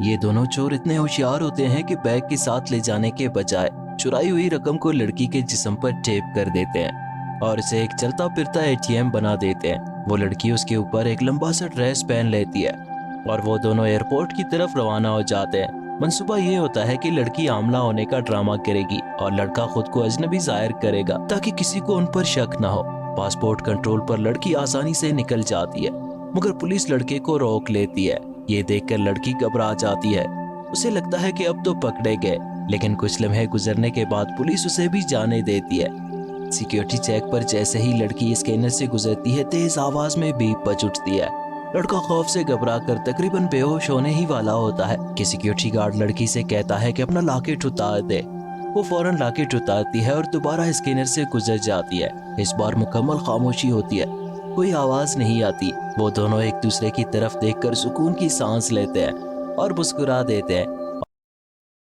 یہ دونوں چور اتنے ہوشیار ہوتے ہیں کہ بیگ کے ساتھ لے جانے کے بجائے چرائی ہوئی رقم کو لڑکی کے جسم پر ٹیپ کر دیتے ہیں اور اسے ایک چلتا پھرتا ATM بنا دیتے ہیں۔ وہ لڑکی اس کے اوپر ایک لمبا سا ڈریس پہن لیتی ہے اور وہ دونوں ایئرپورٹ کی طرف روانہ ہو جاتے ہیں۔ منصوبہ یہ ہوتا ہے کہ لڑکی حاملہ ہونے کا ڈرامہ کرے گی اور لڑکا خود کو اجنبی ظاہر کرے گا تاکہ کسی کو ان پر شک نہ ہو۔ پاسپورٹ کنٹرول پر لڑکی آسانی سے نکل جاتی ہے مگر پولیس لڑکے کو روک لیتی ہے۔ یہ دیکھ کر لڑکی گھبرا جاتی ہے، اسے لگتا ہے کہ اب تو پکڑے گئے، لیکن کچھ لمحے گزرنے کے بعد پولیس اسے بھی جانے دیتی ہے۔ سیکیورٹی چیک پر جیسے ہی لڑکی اسکینر سے گزرتی ہے تیز آواز میں بیپ بج اٹھتی ہے۔ لڑکا خوف سے گھبرا کر تقریباً بے ہوش ہونے ہی والا ہوتا ہے کہ سیکیورٹی گارڈ لڑکی سے کہتا ہے کہ اپنا لاکٹ اتار دے۔ وہ فوراً لاکٹ اتارتی ہے اور دوبارہ اسکینر سے گزر جاتی ہے۔ اس بار مکمل خاموشی ہوتی ہے، کوئی آواز نہیں آتی۔ وہ دونوں ایک دوسرے کی طرف دیکھ کر سکون کی سانس لیتے ہیں اور مسکرا دیتے ہیں۔